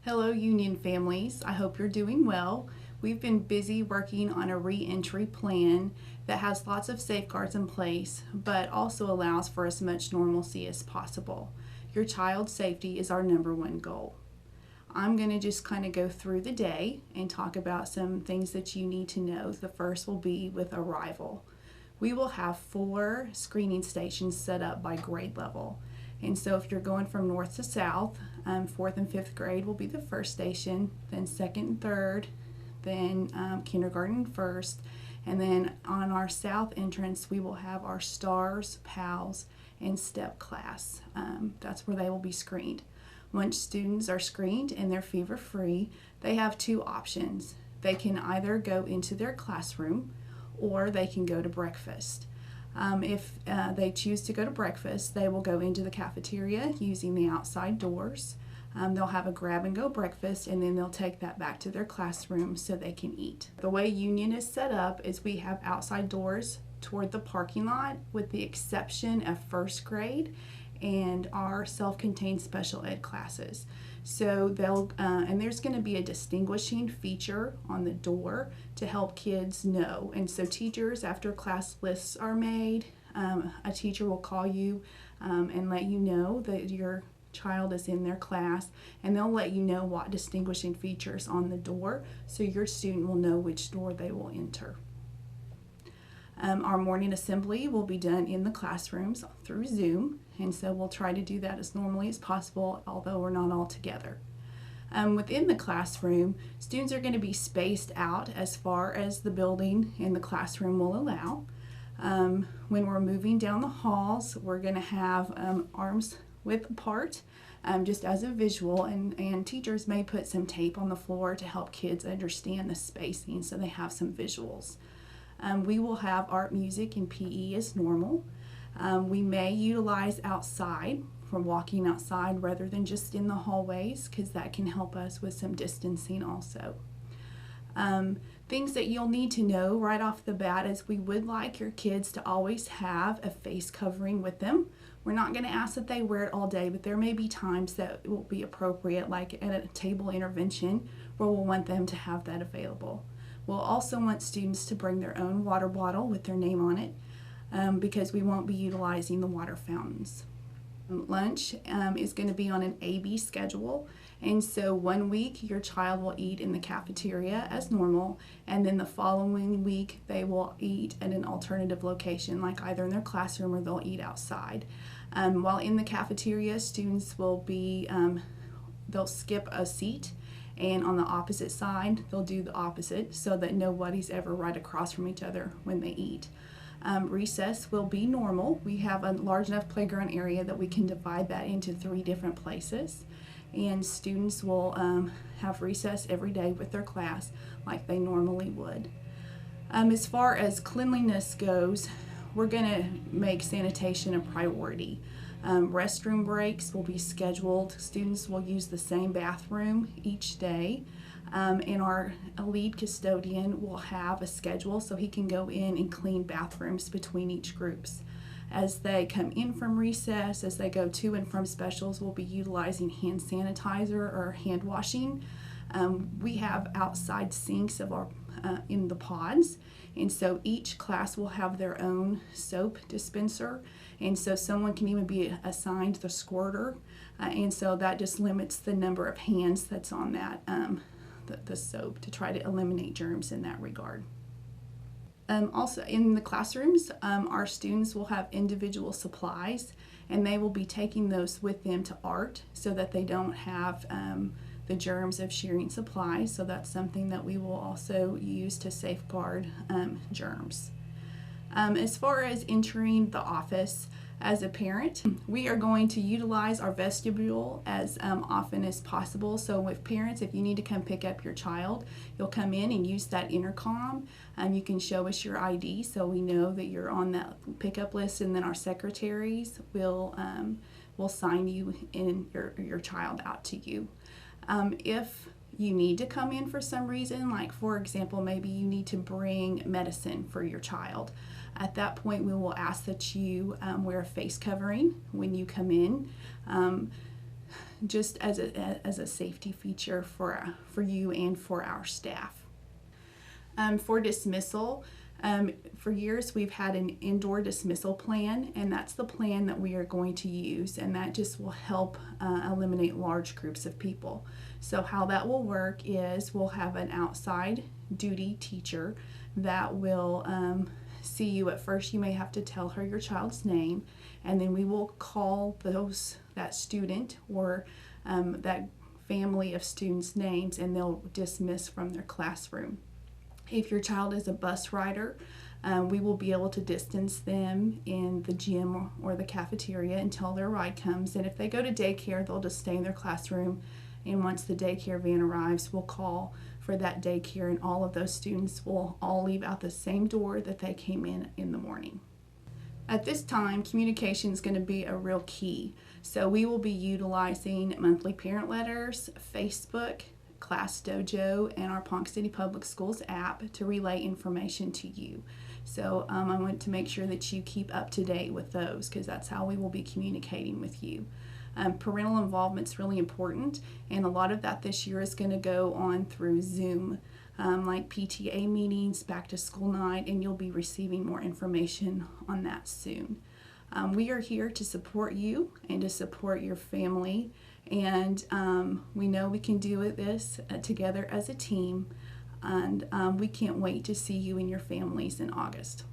Hello, Union families. I hope you're doing well. We've been busy working on a re-entry plan that has lots of safeguards in place, but also allows for as much normalcy as possible. Your child's safety is our number one goal. I'm going to just kind of go through the day and talk about some things that you need to know. The first will be with arrival. We will have 4 screening stations set up by grade level. And so if you're going from north to south, 4th and 5th grade will be the first station, then 2nd and 3rd, then kindergarten first, and then on our south entrance we will have our STARS, PALS, and STEP class. That's where they will be screened. Once students are screened and they're fever free, they have 2 options. They can either go into their classroom or they can go to breakfast. If they choose to go to breakfast, they will go into the cafeteria using the outside doors. They'll have a grab and go breakfast, and then they'll take that back to their classroom so they can eat. The way Union is set up is we have outside doors toward the parking lot with the exception of 1st grade and our self-contained special ed classes. So they'll, and there's going to be a distinguishing feature on the door to help kids know. And so teachers, after class lists are made, a teacher will call you and let you know that your child is in their class, and they'll let you know what distinguishing features on the door so your student will know which door they will enter. Our morning assembly will be done in the classrooms through Zoom, and so we'll try to do that as normally as possible, although we're not all together. Within the classroom, students are going to be spaced out as far as the building and the classroom will allow. When we're moving down the halls, we're going to have arms width apart, just as a visual, and teachers may put some tape on the floor to help kids understand the spacing so they have some visuals. We will have art, music, and PE as normal. We may utilize outside for walking outside rather than just in the hallways, because that can help us with some distancing also. Things that you'll need to know right off the bat is we would like your kids to always have a face covering with them. We're not going to ask that they wear it all day, but there may be times that it will be appropriate, like at a table intervention, where we'll want them to have that available. We'll also want students to bring their own water bottle with their name on it because we won't be utilizing the water fountains. Lunch is going to be on an A-B schedule, and so one week your child will eat in the cafeteria as normal, and then the following week they will eat at an alternative location, like either in their classroom or they'll eat outside. While in the cafeteria, students will be, they'll skip a seat, and on the opposite side they'll do the opposite so that nobody's ever right across from each other when they eat. Recess will be normal. We have a large enough playground area that we can divide that into 3 different places, and students will have recess every day with their class like they normally would. As far as cleanliness goes, we're going to make sanitation a priority. Restroom breaks will be scheduled. Students will use the same bathroom each day. And our lead custodian will have a schedule so he can go in and clean bathrooms between each groups. As they come in from recess, as they go to and from specials, we'll be utilizing hand sanitizer or hand washing. We have outside sinks of our in the pods, and so each class will have their own soap dispenser, and so someone can even be assigned the squirter, and so that just limits the number of hands that's on that the soap to try to eliminate germs in that regard. Also in the classrooms, our students will have individual supplies, and they will be taking those with them to art so that they don't have the germs of sharing supplies. So that's something that we will also use to safeguard germs. As far as entering the office as a parent, we are going to utilize our vestibule as often as possible. So with parents, if you need to come pick up your child, you'll come in and use that intercom. You can show us your ID so we know that you're on that pickup list, and then our secretaries will sign you in your child out to you. If you need to come in for some reason, like for example, maybe you need to bring medicine for your child, at that point we will ask that you wear a face covering when you come in. just as a safety feature for you and for our staff. For dismissal, for years we've had an indoor dismissal plan, and that's the plan that we are going to use, and that just will help eliminate large groups of people. So how that will work is we'll have an outside duty teacher that will see you. At first you may have to tell her your child's name, and then we will call that student or that family of students' names, and they'll dismiss from their classroom. If your child is a bus rider, we will be able to distance them in the gym or the cafeteria until their ride comes. And if they go to daycare, they'll just stay in their classroom. And once the daycare van arrives, we'll call for that daycare, and all of those students will all leave out the same door that they came in the morning. At this time, communication is going to be a real key. So we will be utilizing monthly parent letters, Facebook, Class Dojo, and our Ponca City Public Schools app to relay information to you. So I want to make sure that you keep up to date with those, because that's how we will be communicating with you. Parental involvement is really important, and a lot of that this year is going to go on through Zoom, like PTA meetings, back to school night, and you'll be receiving more information on that soon. We are here to support you and to support your family, and we know we can do this together as a team, and we can't wait to see you and your families in August.